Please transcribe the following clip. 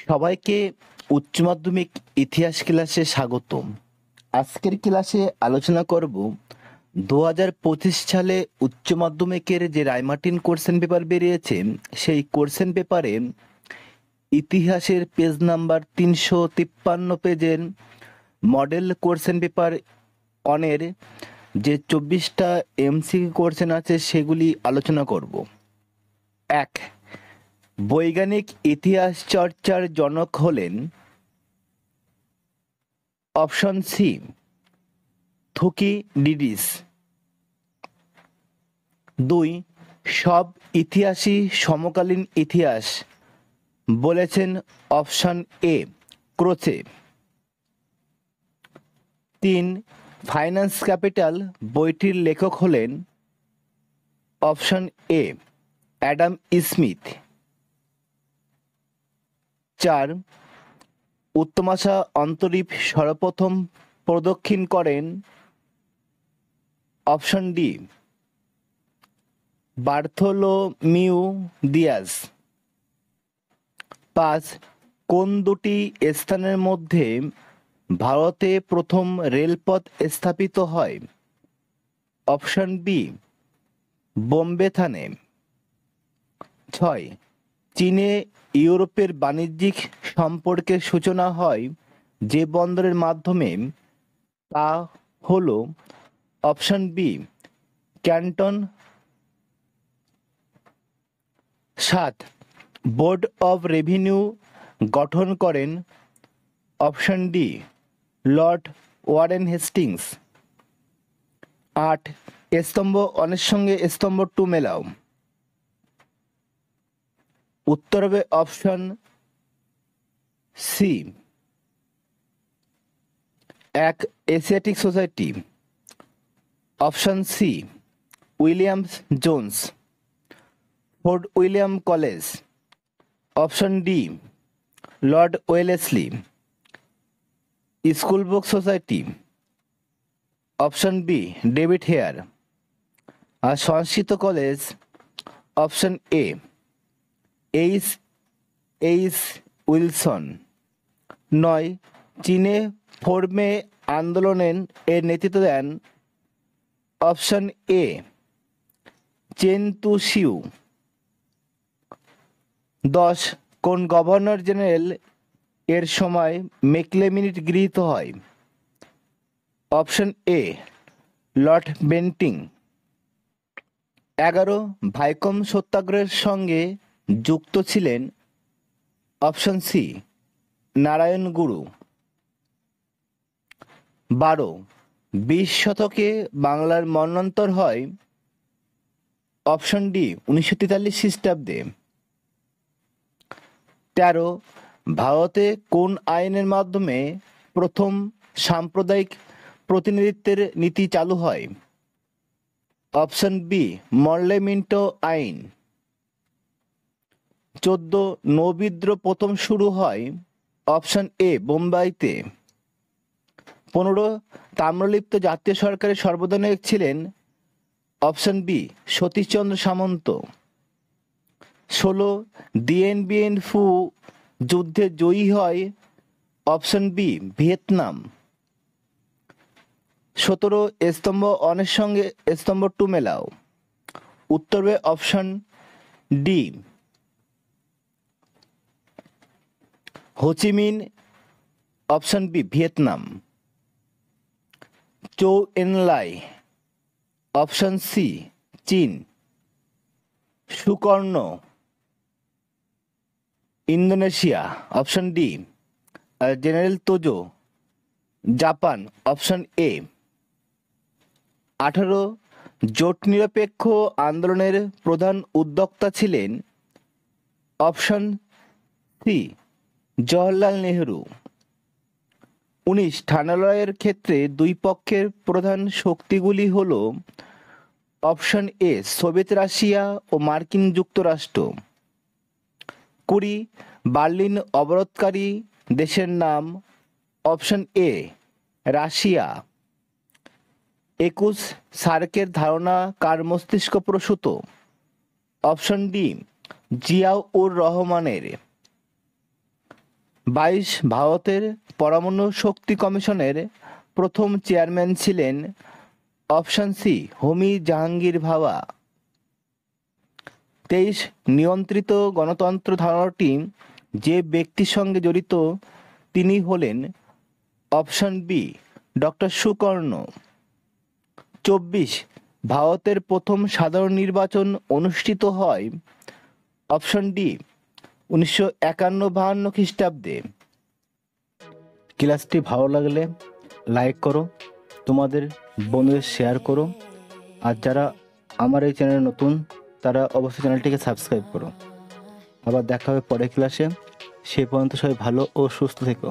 সবাইকে উচ্চ মাধ্যমিক ইতিহাস ক্লাসে স্বাগতম। আজকের ক্লাসে আলোচনা করব 2025 সালে উচ্চ মাধ্যমিকের যে রায়মার্টিন কোশ্চেন পেপার বেরিয়েছে সেই কোশ্চেন পেপারে ইতিহাসের পেজ নাম্বার 353 পেজের মডেল কোশ্চেন পেপার অনের যে 24টা এমসিকিউ কোশ্চেন আছে সেগুলি আলোচনা করব। 1. বৈজ্ঞানিক ইতিহাস চর্চার জনক হলেন? Option C, Thucydides. 2. সব ইতিহাসই সমকালীন ইতিহাস বলেছেন? Option A, Croce. 3. Finance capital বইটির লেখক হলেন? Option A, Adam Smith. 4. উত্তমাশা অন্তরীপ সর্বপ্রথম প্রদক্ষিণ করেন? Option D, Bartholomew Dias. 5. কোন দুটি স্থানের মধ্যে ভারতে প্রথম রেলপথ স্থাপিত হয়? অপশন বি, বোম্বে থানে। 6. চীনে ইউরোপের বাণিজ্যিক সম্পর্কের সূচনা হয় যে বন্দরের মাধ্যমে? তা হল option B, Canton. 7. Board of revenue গঠন করেন? Option D, lord Warren Hastings. 8. স্তম্ভ অনের সঙ্গে স্তম্ভ 2 মেলাও। উত্তর হবে অপশন সি, এক Asiatic society. Option C, Williams Jones, fort William college. Option D, lord Wellesley, school book society. Option B, David Hare. আর Sanskrit college? Option A, H H Wilson. 9. চীনে 4 মে আন্দোলনের এর নেতৃত্ব দেন? অপশন এ, চেন তু শিউ। 10. কোন governor general এর সময় Macaulay minute গৃহীত হয়? Option A, lord Bentinck. 11. Vaikom সত্যাগ্রহের সঙ্গে যুক্ত ছিলেন? অপশন সি, নারায়ণ গুরু। 12. 20 শতকে বাংলার মন্বন্তর হয়? অপশন ডি, 1943 খ্রিস্টাব্দে। 13. ভারতে কোন আইনের মাধ্যমে প্রথম সাম্প্রদায়িক প্রতিনিধিত্বের নীতি চালু হয়? অপশন বি, মরলে মিন্টো আইন। 14. নৌবিদ্রোহ প্রথম শুরু হয়? অপশন এ, বোম্বাইতে। 15. তাম্রলিপ্ত জাতীয় সরকারের সর্বধানায়ক ছিলেন? Option B, Satishchandra Samanta. 16. Dien Bien Phu যুদ্ধে জয়ী হয়? Option B, Vietnam. 17. স্তম্ভ অনের সঙ্গে স্তম্ভ 2 মেলাও। উত্তর হবে option D, Ho Chi Minh. Option B, Vietnam. Chou Enlai? Option C, চীন। Sukarno? Indonesia. Option D, general Tojo, Japan. Option A. 18. জোট নিরপেক্ষ আন্দোলনের প্রধান উদ্যোক্তা ছিলেন? Option C, Jawaharlal Nehru. 19. ঠান্ডা লড়াইয়ের ক্ষেত্রে দুই পক্ষের প্রধান শক্তিগুলি হল? অপশন এ, সোভিয়েত রাশিয়া ও মার্কিন যুক্তরাষ্ট্র। 20. বার্লিন অবরোধকারী দেশের নাম? Option A, Russia. 21. সার্কের ধারণা কার মস্তিষ্ক প্রসূত? অপশন ডি, জিয়াউর রহমানের। 22 ভারতের পরমাণু শক্তি কমিশনের প্রথম চেয়ারম্যান ছিলেন অপশন সি হোমি জাহাঙ্গীর ভাবা। 23 নিয়ন্ত্রিত গণতন্ত্র ধারণাটি যে ব্যক্তির সঙ্গে জড়িত তিনি হলেন অপশন বি ডক্টর সুকর্ণ। 24 ভারতের প্রথম সাধারণ নির্বাচন অনুষ্ঠিত হয় অপশন ডি 1951-52 খ্রিস্টাব্দে। ক্লাসটি ভালো লাগলে লাইক করো, তোমাদের বন্ধুদের শেয়ার করো, আর যারা আমার এই চ্যানেলে নতুন তারা অবশ্যই চ্যানেলটিকে সাবস্ক্রাইব করো। আবার দেখা হবে পরের ক্লাসে। সে পর্যন্ত সবাই ভালো ও সুস্থ থেকো।